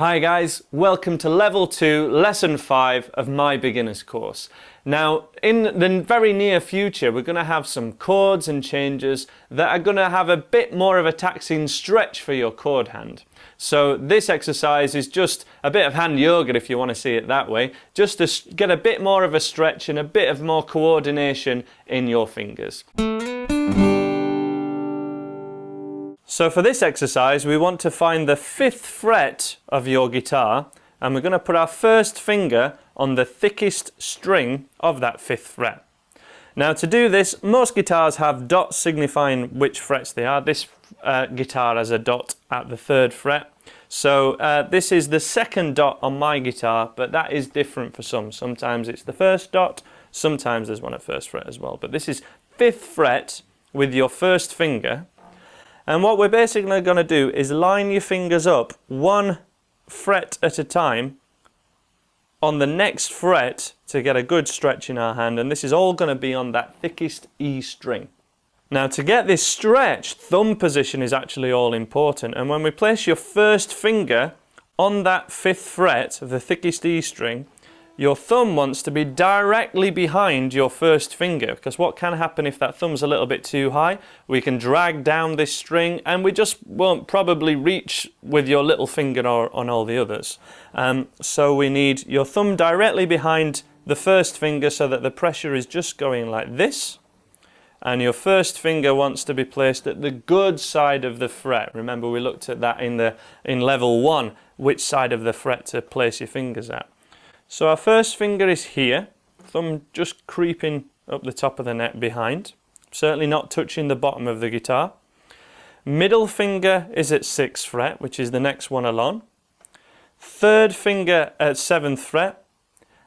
Hi guys, welcome to Level 2, Lesson 5 of my beginner's course. Now, in the very near future, we're going to have some chords and changes that are going to have a bit more of a taxing stretch for your chord hand. So this exercise is just a bit of hand yoga, if you want to see it that way, just to get a bit more of a stretch and a bit of more coordination in your fingers. So for this exercise, we want to find the 5th fret of your guitar, and we're going to put our first finger on the thickest string of that 5th fret. Now to do this, most guitars have dots signifying which frets they are. This guitar has a dot at the 3rd fret. So this is the 2nd dot on my guitar, but that is different for some. Sometimes it's the 1st dot, sometimes there's one at 1st fret as well. But this is 5th fret with your first finger. And what we're basically going to do is line your fingers up 1 fret at a time on the next fret to get a good stretch in our hand, and this is all going to be on that thickest E string. Now to get this stretch, thumb position is actually all important, and when we place your first finger on that 5th fret of the thickest E string, your thumb wants to be directly behind your first finger, because what can happen if that thumb's a little bit too high, we can drag down this string and we just won't probably reach with your little finger or on all the others. So we need your thumb directly behind the first finger so that the pressure is just going like this, and your first finger wants to be placed at the good side of the fret. Remember, we looked at that in level 1, which side of the fret to place your fingers at. So our first finger is here, thumb just creeping up the top of the neck behind, certainly not touching the bottom of the guitar. Middle finger is at 6th fret, which is the next one along. 3rd finger at 7th fret,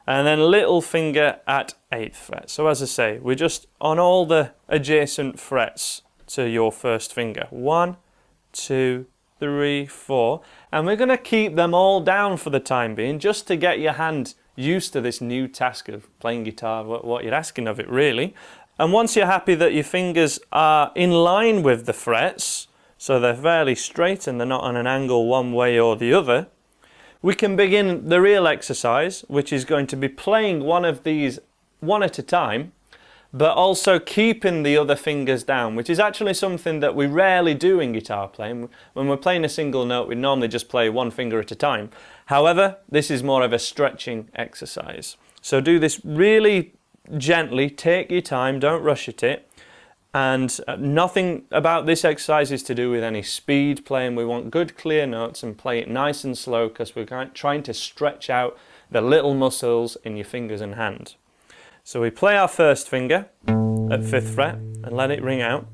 and then little finger at 8th fret. So as I say, we're just on all the adjacent frets to your first finger. 1, 2, 3, 4, and we're going to keep them all down for the time being, just to get your hand used to this new task of playing guitar, what you're asking of it really. And once you're happy that your fingers are in line with the frets, so they're fairly straight and they're not on an angle one way or the other, we can begin the real exercise, which is going to be playing one of these one at a time, but also keeping the other fingers down, which is actually something that we rarely do in guitar playing. When we're playing a single note, we normally just play one finger at a time. However, this is more of a stretching exercise. So do this really gently, take your time, don't rush at it. And nothing about this exercise is to do with any speed playing. We want good clear notes and play it nice and slow, because we're trying to stretch out the little muscles in your fingers and hand. So we play our first finger at 5th fret and let it ring out.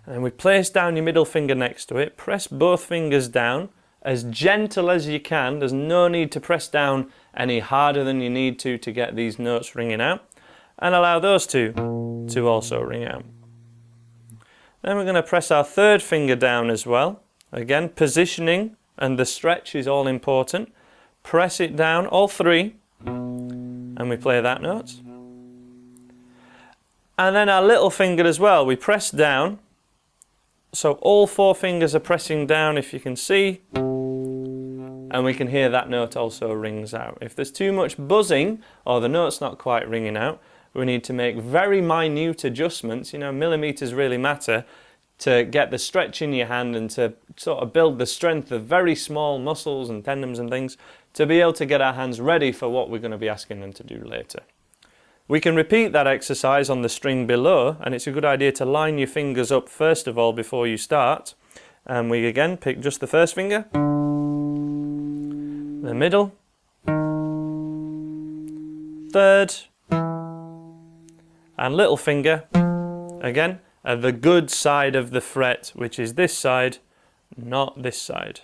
And then we place down your middle finger next to it, press both fingers down as gentle as you can. There's no need to press down any harder than you need to get these notes ringing out. And allow those two to also ring out. Then we're going to press our 3rd finger down as well. Again, positioning and the stretch is all important. Press it down, all 3. And we play that note. And then our little finger as well, we press down. So all 4 fingers are pressing down, if you can see. And we can hear that note also rings out. If there's too much buzzing or the note's not quite ringing out, we need to make very minute adjustments, millimeters really matter, to get the stretch in your hand and to sort of build the strength of very small muscles and tendons and things to be able to get our hands ready for what we're going to be asking them to do later. We can repeat that exercise on the string below, and it's a good idea to line your fingers up first of all before you start. And we again pick just the first finger, the middle, 3rd, and little finger, again, at the good side of the fret, which is this side, not this side.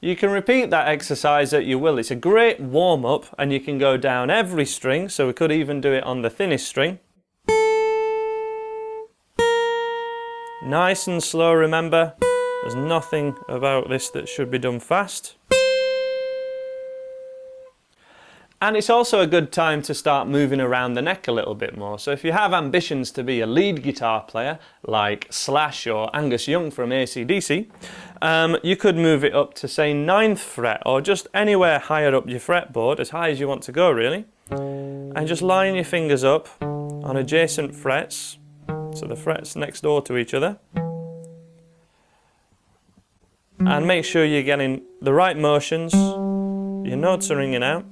You can repeat that exercise at your will. It's a great warm-up, and you can go down every string, so we could even do it on the thinnest string. Nice and slow, remember. There's nothing about this that should be done fast. And it's also a good time to start moving around the neck a little bit more. So if you have ambitions to be a lead guitar player, like Slash or Angus Young from AC/DC, you could move it up to, say, 9th fret, or just anywhere higher up your fretboard, as high as you want to go, really. And just line your fingers up on adjacent frets, so the frets next door to each other. And make sure you're getting the right motions, your notes are ringing out.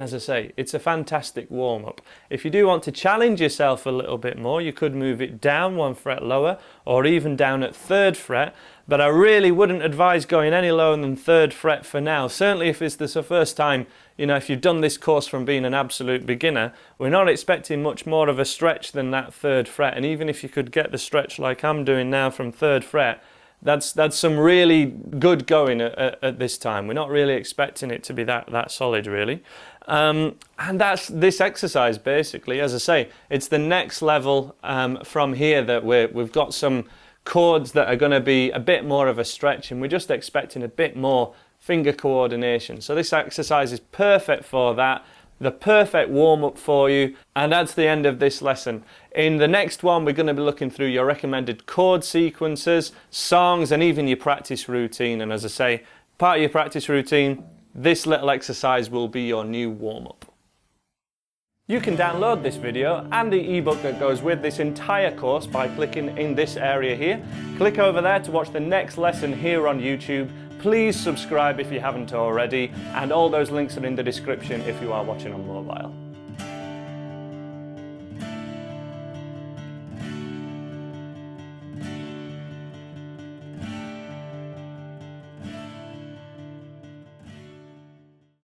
As I say, it's a fantastic warm-up. If you do want to challenge yourself a little bit more, you could move it down 1 fret lower, or even down at 3rd fret, but I really wouldn't advise going any lower than 3rd fret for now. Certainly if it's the first time, you know, if you've done this course from being an absolute beginner, we're not expecting much more of a stretch than that 3rd fret, and even if you could get the stretch like I'm doing now from 3rd fret, that's some really good going at this time. We're not really expecting it to be that solid, really. And that's this exercise, basically. As I say, it's the next level from here that we've got some chords that are going to be a bit more of a stretch, and we're just expecting a bit more finger coordination. So this exercise is perfect for that. The perfect warm-up for you, and that's the end of this lesson. In the next one, we're going to be looking through your recommended chord sequences, songs, and even your practice routine. And as I say, part of your practice routine, this little exercise will be your new warm-up. You can download this video and the ebook that goes with this entire course by clicking in this area here. Click over there to watch the next lesson here on YouTube. Please subscribe if you haven't already, and all those links are in the description if you are watching on mobile.